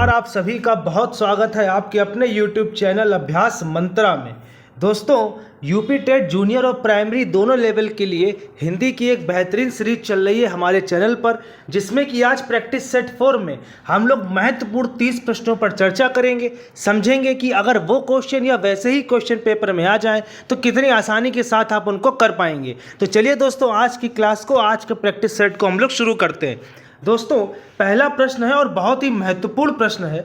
नमस्कार, आप सभी का बहुत स्वागत है आपके अपने YouTube चैनल अभ्यास मंत्रा में। दोस्तों, यूपी टेट जूनियर और प्राइमरी दोनों लेवल के लिए हिंदी की एक बेहतरीन सीरीज चल रही है हमारे चैनल पर, जिसमें कि आज प्रैक्टिस सेट 4 में हम लोग महत्वपूर्ण 30 प्रश्नों पर चर्चा करेंगे। समझेंगे कि अगर वो क्वेश्चन या वैसे ही क्वेश्चन पेपर में आ जाएं तो कितनी आसानी के साथ आप उनको कर पाएंगे। तो चलिए दोस्तों, आज की क्लास को, आज के प्रैक्टिस सेट को हम लोग शुरू करते हैं। दोस्तों, पहला प्रश्न है और बहुत ही महत्वपूर्ण प्रश्न है।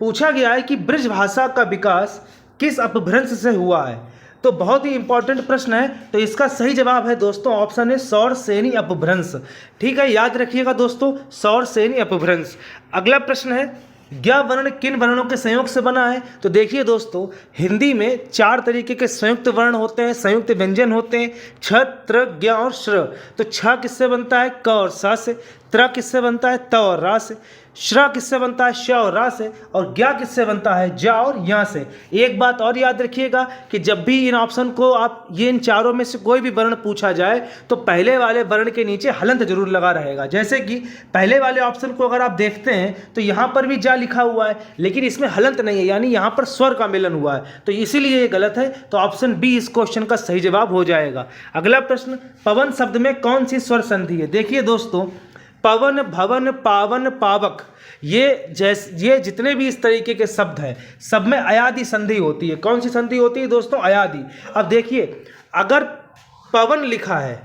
पूछा गया है कि ब्रज भाषा का विकास किस अपभ्रंश से हुआ है। तो बहुत ही इंपॉर्टेंट प्रश्न है। तो इसका सही जवाब है दोस्तों ऑप्शन है सौरसेनी अपभ्रंश। ठीक है, याद रखिएगा दोस्तों, सौरसेनी अपभ्रंश। अगला प्रश्न है, ज्ञ वर्ण किन वर्णों के संयोग से बना है। तो देखिए दोस्तों, हिंदी में 4 तरीके के संयुक्त वर्ण होते हैं, संयुक्त व्यंजन होते हैं, छ, त्र, ज्ञ और श्र। तो छ किससे बनता है? क और स से। त्र किससे बनता है? त और रा से। श्र किससे बनता है? श और रा से। और ज्ञ किससे बनता है? ज और या से। एक बात और याद रखिएगा कि जब भी इन ऑप्शन को आप इन चारों में से कोई भी वर्ण पूछा जाए तो पहले वाले वर्ण के नीचे हलंत जरूर लगा रहेगा। जैसे कि पहले वाले ऑप्शन को अगर आप देखते हैं तो यहाँ पर भी जा लिखा हुआ है, लेकिन इसमें हलंत नहीं है, यानी यहाँ पर स्वर का मिलन हुआ है, तो इसीलिए ये गलत है। तो ऑप्शन बी इस क्वेश्चन का सही जवाब हो जाएगा। अगला प्रश्न, पवन शब्द में कौन सी स्वर संधि है। देखिए दोस्तों, पवन, भवन, पावन, पावक, ये जितने भी इस तरीके के शब्द हैं, सब में अयादि संधि होती है। कौन सी संधि होती है दोस्तों? अयादि। अब देखिए, अगर पवन लिखा है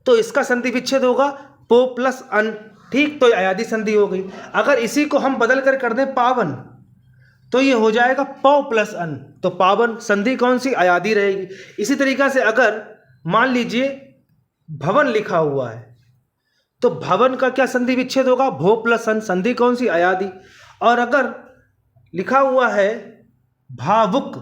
तो इसका संधि विच्छेद होगा पो प्लस अन, ठीक, तो अयादि संधि हो गई। अगर इसी को हम बदल कर दें पावन, तो ये हो जाएगा पौ प्लस अन, तो पावन संधि कौन सी? अयादि रहेगी। इसी तरीका से अगर मान लीजिए भवन लिखा हुआ है तो भवन का क्या संधि विच्छेद होगा? भो प्लस अन, संधि कौन सी? अयादि। और अगर लिखा हुआ है भावुक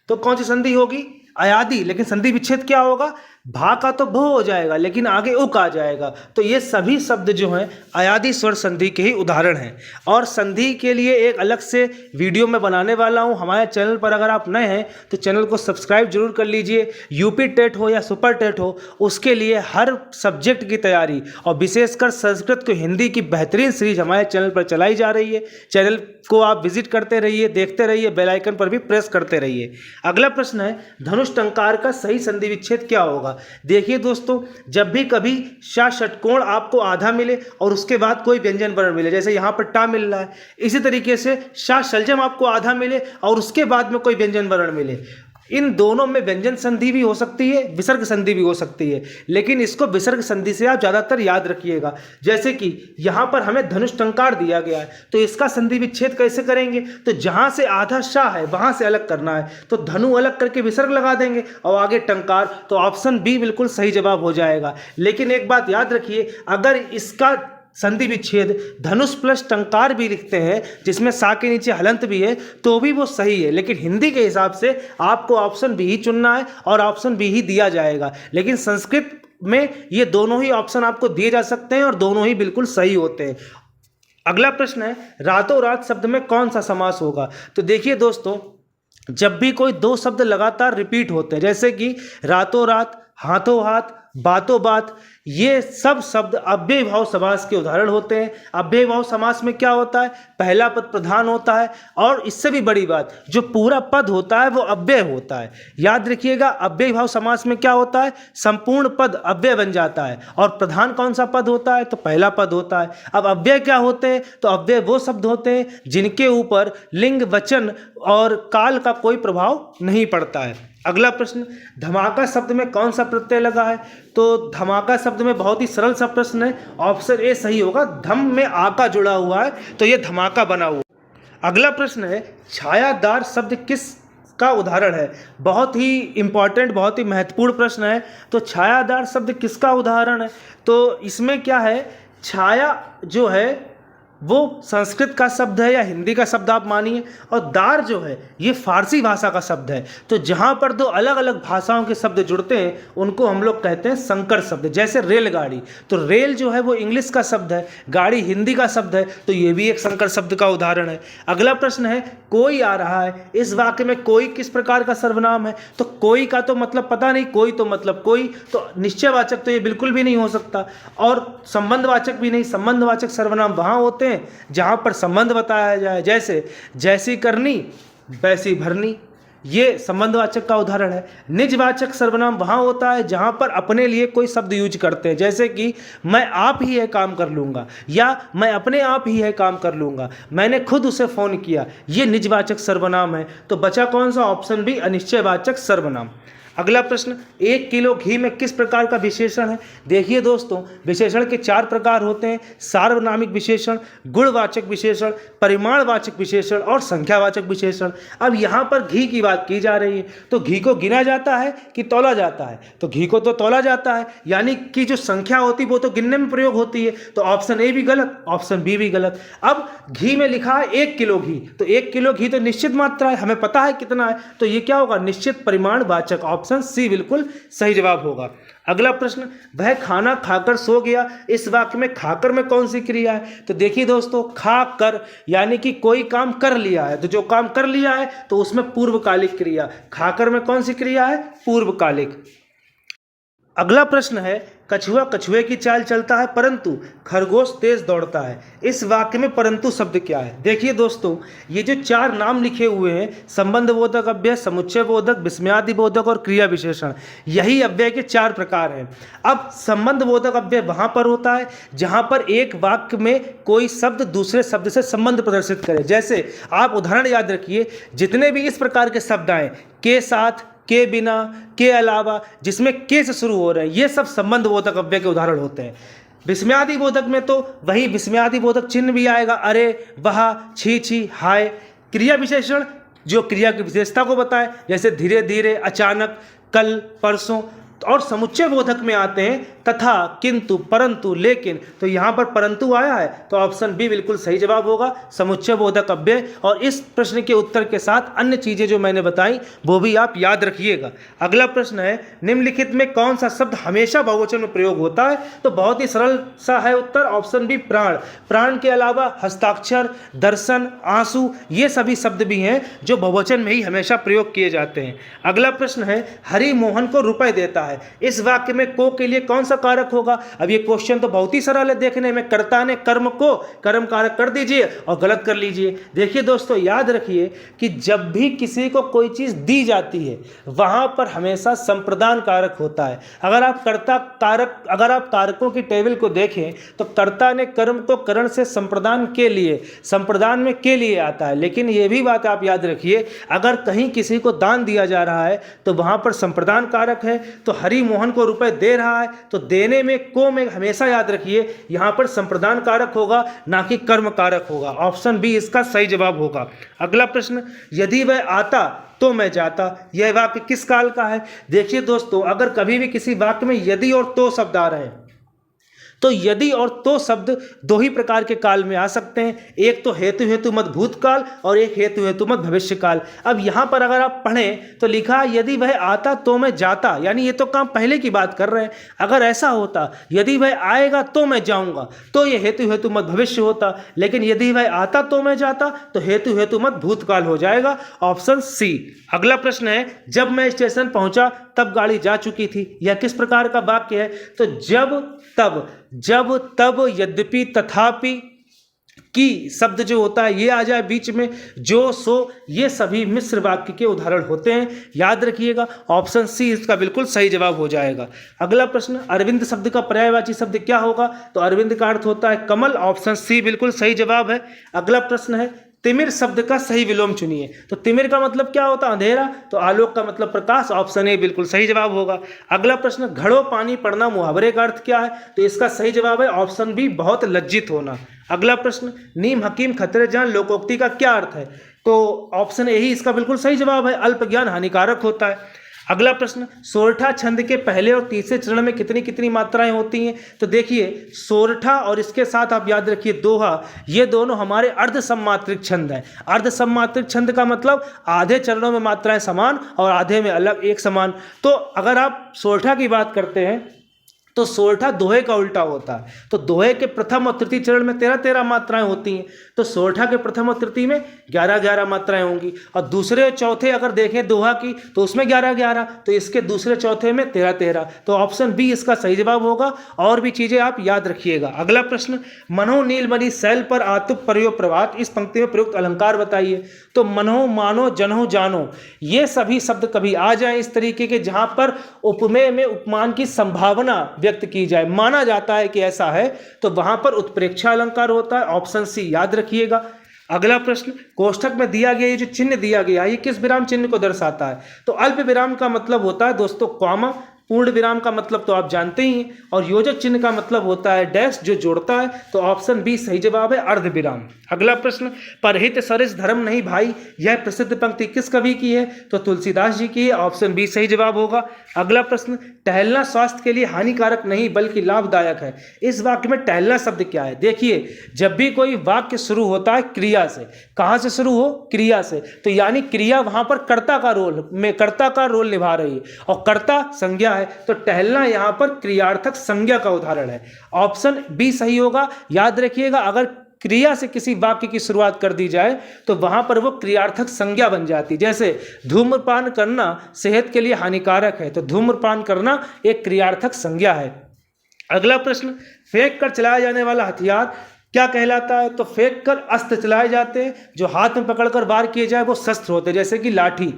तो कौन सी संधि होगी? अयादि, लेकिन संधि विच्छेद क्या होगा? भा का तो भो हो जाएगा, लेकिन आगे उक आ जाएगा। तो ये सभी शब्द जो हैं अयादि स्वर संधि के ही उदाहरण हैं। और संधि के लिए एक अलग से वीडियो मैं बनाने वाला हूं हमारे चैनल पर। अगर आप नए हैं तो चैनल को सब्सक्राइब जरूर कर लीजिए। यूपी टेट हो या सुपर टेट हो, उसके लिए हर सब्जेक्ट की तैयारी और विशेषकर संस्कृत को हिंदी की बेहतरीन सीरीज हमारे चैनल पर चलाई जा रही है। चैनल को आप विजिट करते रहिए, देखते रहिए, बेल आइकन पर भी प्रेस करते रहिए। अगला प्रश्न है, धनुष टंकार का सही संधि विच्छेद क्या होगा। देखिए दोस्तों, जब भी कभी षा षटकोण आपको आधा मिले और उसके बाद कोई व्यंजन वर्ण मिले, जैसे यहाँ पर टा मिल रहा है, इसी तरीके से षा शलजम आपको आधा मिले और उसके बाद में कोई व्यंजन वर्ण मिले, इन दोनों में व्यंजन संधि भी हो सकती है, विसर्ग संधि भी हो सकती है, लेकिन इसको विसर्ग संधि से आप ज़्यादातर याद रखिएगा। जैसे कि यहाँ पर हमें धनुष टंकार दिया गया है, तो इसका संधि विच्छेद कैसे करेंगे? तो जहाँ से आधा शाह है वहाँ से अलग करना है, तो धनु अलग करके विसर्ग लगा देंगे और आगे टंकार, तो ऑप्शन बी बिल्कुल सही जवाब हो जाएगा। लेकिन एक बात याद रखिए, अगर इसका संधि विच्छेद धनुष प्लस टंकार भी लिखते हैं, जिसमें सा के नीचे हलंत भी है, तो भी वो सही है। लेकिन हिंदी के हिसाब से आपको ऑप्शन बी ही चुनना है और ऑप्शन बी ही दिया जाएगा। लेकिन संस्कृत में ये दोनों ही ऑप्शन आपको दिए जा सकते हैं और दोनों ही बिल्कुल सही होते हैं। अगला प्रश्न है, रातों रात शब्द में कौन सा समास होगा। तो देखिए दोस्तों, जब भी कोई 2 शब्द लगातार रिपीट होते हैं, जैसे कि रातों रात, हाथों हाथ, बातों बात, ये सब शब्द अव्ययी भाव समास के उदाहरण होते हैं। अव्ययी भाव समास में क्या होता है? पहला पद प्रधान होता है, और इससे भी बड़ी बात, जो पूरा पद होता है वो अव्यय होता है। याद रखिएगा, अव्ययी भाव समास में क्या होता है? संपूर्ण पद अव्यय बन जाता है, और प्रधान कौन सा पद होता है? तो पहला पद होता है। अब अव्यय क्या होते हैं? तो अव्यय वो शब्द होते हैं जिनके ऊपर लिंग, वचन और काल का कोई प्रभाव नहीं पड़ता है। अगला प्रश्न, धमाका शब्द में कौन सा प्रत्यय लगा है। तो धमाका शब्द में बहुत ही सरल सा प्रश्न है, ऑप्शन ए सही होगा। धम में आका जुड़ा हुआ है तो ये धमाका बना हुआ। अगला प्रश्न है, छायादार शब्द किस का उदाहरण है। बहुत ही इंपॉर्टेंट, बहुत ही महत्वपूर्ण प्रश्न है। तो छायादार शब्द किसका उदाहरण है। तो इसमें क्या है, छाया जो है वो संस्कृत का शब्द है या हिंदी का शब्द आप मानिए, और दार जो है ये फारसी भाषा का शब्द है। तो जहाँ पर 2 अलग अलग भाषाओं के शब्द जुड़ते हैं उनको हम लोग कहते हैं संकर शब्द। जैसे रेलगाड़ी, तो रेल जो है वो इंग्लिश का शब्द है, गाड़ी हिंदी का शब्द है, तो ये भी एक संकर शब्द का उदाहरण है। अगला प्रश्न है, कोई आ रहा है, इस वाक्य में कोई किस प्रकार का सर्वनाम है। तो कोई का तो मतलब पता नहीं, कोई तो मतलब कोई, तो निश्चयवाचक तो ये बिल्कुल भी नहीं हो सकता, और संबंधवाचक भी नहीं। संबंधवाचक सर्वनाम वहाँ होते हैं जहाँ पर संबंध बताया जाए, जैसे जैसी करनी वैसी भरनी, ये संबंधवाचक का उदाहरण है। निजवाचक सर्वनाम वहाँ होता है जहाँ पर अपने लिए कोई शब्द यूज करते हैं, जैसे कि मैं आप ही यह काम कर लूँगा या मैं अपने आप ही यह काम कर लूँगा, मैंने खुद उसे फ़ोन किया, ये निजवाचक सर्वनाम है। तो बचा कौन सा? ऑप्शन बी, अनिश्चयवाचक सर्वनाम। अगला प्रश्न, 1 किलो घी में किस प्रकार का विशेषण है? देखिए दोस्तों, विशेषण के 4 प्रकार होते हैं: सार्वनामिक विशेषण, गुणवाचक विशेषण, परिमाणवाचक विशेषण और संख्यावाचक विशेषण। अब यहाँ पर घी की बात की जा रही है, तो घी को गिना जाता है कि तौला जाता है? तो घी को तो तौला जाता है, यानी कि जो संख्या होती है वो तो गिनने में प्रयोग होती है। तो ऑप्शन ए भी गलत, ऑप्शन बी भी गलत। अब घी में लिखा है 1 किलो घी, तो 1 किलो घी तो निश्चित मात्रा है, हमें पता है कितना है, तो ये क्या होगा? निश्चित परिमाणवाचक। ऑप्शन सी बिल्कुल सही जवाब होगा। अगला प्रश्न, वह खाना खाकर सो गया, इस वाक्य में खाकर में कौन सी क्रिया है? तो देखिए दोस्तों, खाकर यानी कि कोई काम कर लिया है, तो जो काम कर लिया है तो उसमें पूर्वकालिक क्रिया। खाकर में कौन सी क्रिया है? पूर्वकालिक। अगला प्रश्न है, कछुआ कछुए की चाल चलता है परंतु खरगोश तेज दौड़ता है, इस वाक्य में परंतु शब्द क्या है? देखिए दोस्तों, ये जो 4 नाम लिखे हुए हैं, संबंध बोधक अव्यय, समुच्चय बोधक, विस्मयादि बोधक और क्रिया विशेषण, यही अव्यय के 4 प्रकार हैं। अब संबंध बोधक अव्यय वहां पर होता है जहां पर एक वाक्य में कोई शब्द दूसरे शब्द से संबंध प्रदर्शित करे। जैसे आप उदाहरण याद रखिए, जितने भी इस प्रकार के शब्द आए, के साथ, के बिना, के अलावा, जिसमें के से शुरू हो रहे हैं, ये सब संबंध बोधक अव्यय के उदाहरण होते हैं। विस्मयादि बोधक में तो वही विस्मयादि बोधक चिन्ह भी आएगा, अरे, वह, छी छी, हाय। क्रिया विशेषण जो क्रिया की विशेषता को बताए, जैसे धीरे धीरे, अचानक, कल, परसों। और समुच्चय बोधक में आते हैं तथा, किंतु, परंतु, लेकिन। तो यहाँ पर परंतु आया है, तो ऑप्शन बी बिल्कुल सही जवाब होगा, समुच्चय बोधक अव्यय। और इस प्रश्न के उत्तर के साथ अन्य चीजें जो मैंने बताई वो भी आप याद रखिएगा। अगला प्रश्न है, निम्नलिखित में कौन सा शब्द हमेशा बहुवचन में प्रयोग होता है? तो बहुत ही सरल सा है उत्तर, ऑप्शन बी, प्राण। प्राण के अलावा हस्ताक्षर, दर्शन, आंसू, ये सभी शब्द भी हैं जो बहुवचन में ही हमेशा प्रयोग किए जाते हैं। अगला प्रश्न है, हरि मोहन को रुपए देता है, इस वाक्य में को के लिए कौन सा कारक होगा? अब ये क्वेश्चन तो बहुत ही सरल है देखने में, कर्ता ने कर्म को कर्म कारक कर दीजिए और गलत कर लीजिए। देखिए दोस्तों, याद रखिए कि जब भी किसी को कोई चीज दी जाती है वहां पर हमेशा संप्रदान कारक होता है। अगर आप कारकों की टेबल को देखें तो कर्ता ने कर्म को करण से संप्रदान के लिए, संप्रदान में के लिए आता है। लेकिन यह भी बात आप याद रखिए, अगर कहीं किसी को दान दिया जा रहा है तो वहां पर संप्रदान कारक है। तो हरि मोहन को रुपए दे रहा है, तो देने में को में हमेशा याद रखिए यहां पर संप्रदान कारक होगा, ना कि कर्म कारक होगा। ऑप्शन बी इसका सही जवाब होगा। अगला प्रश्न, यदि वह आता तो मैं जाता, यह वाक्य किस काल का है? देखिए दोस्तों, अगर कभी भी किसी वाक्य में यदि और तो शब्द आ रहे हैं तो यदि और तो शब्द 2 ही प्रकार के काल में आ सकते हैं, एक तो हेतु हेतु मत भूतकाल और एक हेतु हेतु मत भविष्यकाल। अब यहाँ पर अगर आप पढ़ें तो लिखा यदि वह आता तो मैं जाता, यानी ये तो काम पहले की बात कर रहे हैं। अगर ऐसा होता यदि वह आएगा तो मैं जाऊँगा, तो ये हेतु हेतु मत भविष्य होता। लेकिन यदि वह आता तो मैं जाता, तो हेतु हेतु मत भूतकाल हो जाएगा, ऑप्शन सी। अगला प्रश्न है, जब मैं स्टेशन पहुंचा तब गाड़ी जा चुकी थी, यह किस प्रकार का वाक्य है? तो जब तब, यद्यपि, तथापि, की शब्द जो होता है ये आ जाए बीच में, जो, सो, ये सभी मिश्र वाक्य के उदाहरण होते हैं, याद रखिएगा। ऑप्शन सी इसका बिल्कुल सही जवाब हो जाएगा। अगला प्रश्न, अरविंद शब्द का पर्यायवाची शब्द क्या होगा? तो अरविंद का अर्थ होता है कमल, ऑप्शन सी बिल्कुल सही जवाब है। अगला प्रश्न है, तिमिर शब्द का सही विलोम चुनिए। तो तिमिर का मतलब क्या होता है? अंधेरा। तो आलोक का मतलब प्रकाश, ऑप्शन ए बिल्कुल सही जवाब होगा। अगला प्रश्न, घड़ों पानी पड़ना मुहावरे का अर्थ क्या है? तो इसका सही जवाब है ऑप्शन बी, बहुत लज्जित होना। अगला प्रश्न, नीम हकीम खतरे जान लोकोक्ति का क्या अर्थ है? तो ऑप्शन ए ही इसका बिल्कुल सही जवाब है, अल्प ज्ञान हानिकारक होता है। अगला प्रश्न, सोरठा छंद के पहले और तीसरे चरण में कितनी कितनी मात्राएं होती हैं? तो देखिए, सोरठा और इसके साथ आप याद रखिए दोहा, ये दोनों हमारे अर्ध सम्मात्रिक छंद हैं। अर्ध सम्मात्रिक छंद का मतलब आधे चरणों में मात्राएं समान और आधे में अलग, एक समान। तो अगर आप सोरठा की बात करते हैं तो सोरठा दोहे का उल्टा होता है। तो दोहे के प्रथम और तृतीय चरण में 13-13 मात्राएं होती हैं, तो सोरठा के प्रथम और तृतीय में 11-11 मात्राएं होंगी। और दूसरे और चौथे अगर देखें दोहा की तो उसमें 11-11, तो इसके दूसरे चौथे में 13-13। तो ऑप्शन बी इसका सही जवाब होगा। और भी चीजें आप याद रखिएगा। अगला प्रश्न, मनो नीलमणि शैल पर आतुप पर्यो प्रभात, इस पंक्ति में प्रयुक्त अलंकार बताइए। तो मनो, मानो, जनो, जानो, ये सभी शब्द कभी आ जाए इस तरीके के जहां पर उपमेय में उपमान की संभावना व्यक्त की जाए, माना जाता है कि ऐसा है, तो वहां पर उत्प्रेक्षा अलंकार होता है। ऑप्शन सी याद रखिएगा। अगला प्रश्न, कोष्ठक में दिया गया ये जो चिन्ह दिया गया ये किस विराम चिन्ह को दर्शाता है? तो अल्प विराम का मतलब होता है दोस्तों कॉमा, पूर्ण विराम का मतलब तो आप जानते ही हैं, और योजक चिन्ह का मतलब होता है डैश जो जोड़ता है। तो ऑप्शन बी सही जवाब है, अर्ध विराम। अगला प्रश्न, परहित सरिस धर्म नहीं भाई, यह प्रसिद्ध पंक्ति किस कवि की है? तो तुलसीदास जी की है। ऑप्शन बी सही जवाब होगा। अगला प्रश्न, टहलना स्वास्थ्य के लिए हानिकारक नहीं बल्कि लाभदायक है, इस वाक्य में टहलना शब्द क्या है? देखिए, जब भी कोई वाक्य शुरू होता है क्रिया से, कहां से शुरू हो? क्रिया से, तो यानी क्रिया वहां पर कर्ता का रोल निभा रही है, और कर्ता संज्ञा है, तो टहलना यहां पर क्रियार्थक संज्ञा का उदाहरण है। ऑप्शन बी सही होगा। याद रखिएगा, अगर क्रिया से किसी वाक्य की शुरुआत कर दी जाए तो वहां पर वो क्रियार्थक संज्ञा बन जाती। जैसे धूम्रपान करना सेहत के लिए हानिकारक है, तो धूम्रपान करना एक क्रियार्थक संज्ञा है। अगला प्रश्न, फेंक कर चलाया जाने वाला हथियार क्या कहलाता है? तो फेंक कर अस्त्र चलाए जाते हैं, जो हाथ में पकड़कर वार किए जाए वो शस्त्र होते हैं, जैसे कि लाठी।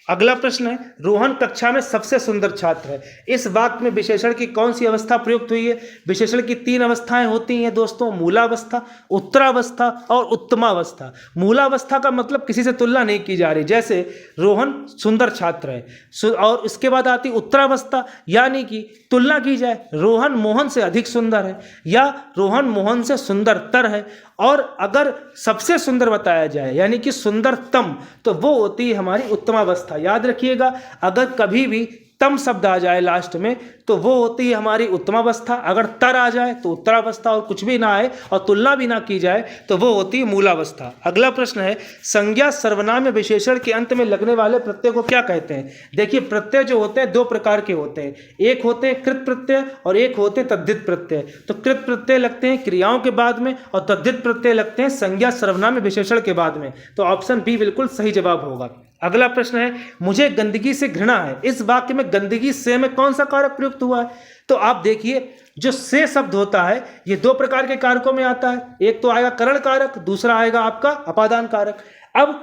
अगला प्रश्न है, रोहन कक्षा में सबसे सुंदर छात्र है, इस वाक्य में विशेषण की कौन सी अवस्था प्रयुक्त हुई है? विशेषण की 3 अवस्थाएं होती हैं दोस्तों, मूलावस्था, उत्तरावस्था और उत्तमावस्था। मूलावस्था का मतलब किसी से तुलना नहीं की जा रही, जैसे रोहन सुंदर छात्र है, और इसके बाद आती उत्तरावस्था, यानी कि तुलना की जाए, रोहन मोहन से अधिक सुंदर है या रोहन मोहन से सुंदरतर है। और अगर सबसे सुंदर बताया जाए यानी कि सुंदरतम, तो वो होती है हमारी उत्तमावस्था। याद रखिएगा, अगर कभी भी तम शब्द आ जाए लास्ट में तो वो होती है हमारी उत्तमावस्था, अगर तर आ जाए तो उत्तरावस्था, और कुछ भी ना आए और तुलना भी ना की जाए तो वो होती है मूलावस्था। अगला प्रश्न है, संज्ञा सर्वनाम विशेषण के अंत में लगने वाले प्रत्यय को क्या कहते हैं? देखिए, प्रत्यय जो होते हैं 2 प्रकार के होते हैं, एक होते हैं कृत प्रत्यय और एक होते हैं तद्धित प्रत्यय। तो कृत प्रत्यय लगते हैं क्रियाओं के बाद में और तद्धित प्रत्यय लगते हैं संज्ञा सर्वनाम विशेषण के बाद में। तो ऑप्शन बी बिल्कुल सही जवाब होगा। अगला प्रश्न है, मुझे गंदगी से घृणा है, इस वाक्य में गंदगी से में कौन सा कारक प्रयुक्त हुआ है? तो आप देखिए, जो से शब्द होता है ये 2 प्रकार के कारकों में आता है, एक तो आएगा करण कारक, दूसरा आएगा आपका अपादान कारक। अब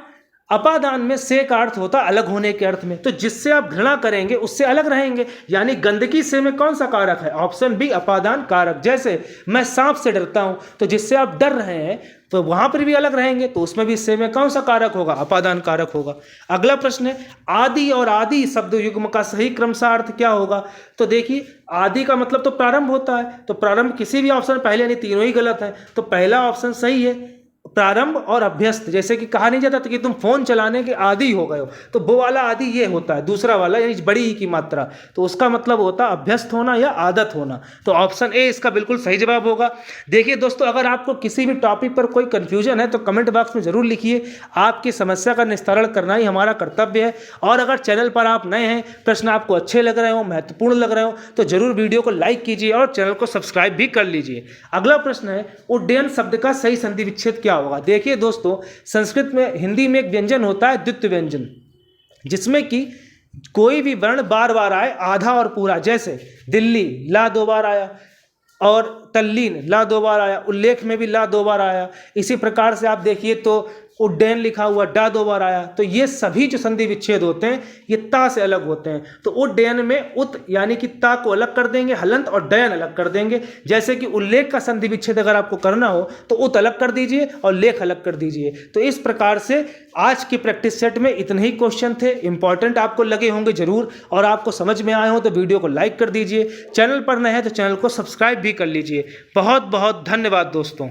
अपादान में से का अर्थ होता है अलग होने के अर्थ में, तो जिससे आप घृणा करेंगे उससे अलग रहेंगे, यानी गंदगी से में कौन सा कारक है? ऑप्शन बी अपादान कारक। जैसे मैं सांप से डरता हूं, तो जिससे आप डर रहे हैं तो वहां पर भी अलग रहेंगे, तो उसमें भी से में कौन सा कारक होगा? अपादान कारक होगा। अगला प्रश्न है, आदि और आदि शब्द युग्म का सही क्रमशः क्या होगा? तो देखिए, आदि का मतलब तो प्रारंभ होता है, तो प्रारंभ किसी भी ऑप्शन पहले नहीं, तीनों ही गलत है, तो पहला ऑप्शन सही है, प्रारंभ और अभ्यस्त। जैसे कि कहा नहीं जाता तो कि तुम फोन चलाने के आदी हो गए हो, तो वो वाला आदि ये होता है, दूसरा वाला यानी बड़ी ई की मात्रा, तो उसका मतलब होता है अभ्यस्त होना या आदत होना। तो ऑप्शन ए इसका बिल्कुल सही जवाब होगा। देखिए दोस्तों, अगर आपको किसी भी टॉपिक पर कोई कंफ्यूजन है तो कमेंट बॉक्स में जरूर लिखिए, आपकी समस्या का निस्तारण करना ही हमारा कर्तव्य है। और अगर चैनल पर आप नए हैं, प्रश्न आपको अच्छे लग रहे हो, महत्वपूर्ण लग रहे हो, तो जरूर वीडियो को लाइक कीजिए और चैनल को सब्सक्राइब भी कर लीजिए। अगला प्रश्न है, उड्डयन शब्द का सही संधि विच्छेद क्या होगा? देखिए दोस्तों, संस्कृत में, हिंदी में एक व्यंजन होता है द्वित्व व्यंजन, जिसमें कि कोई भी वर्ण बार बार आए, आधा और पूरा। जैसे दिल्ली ला 2 बार आया, और तल्लीन ला 2 बार आया, उल्लेख में भी ला 2 बार आया। इसी प्रकार से आप देखिए तो उड्डयन लिखा हुआ डा 2 बार आया। तो ये सभी जो संधि विच्छेद होते हैं ये ता से अलग होते हैं। तो उड्डयन में उत यानी कि ता को अलग कर देंगे, हलंत और डयन अलग कर देंगे। जैसे कि उल्लेख का संधि विच्छेद अगर आपको करना हो तो उत अलग कर दीजिए और लेख अलग कर दीजिए। तो इस प्रकार से आज की प्रैक्टिस सेट में इतने ही क्वेश्चन थे, इंपॉर्टेंट आपको लगे होंगे जरूर, और आपको समझ में आए हो तो वीडियो को लाइक कर दीजिए। चैनल पर नए हैं तो चैनल को सब्सक्राइब भी कर लीजिए। बहुत बहुत धन्यवाद दोस्तों।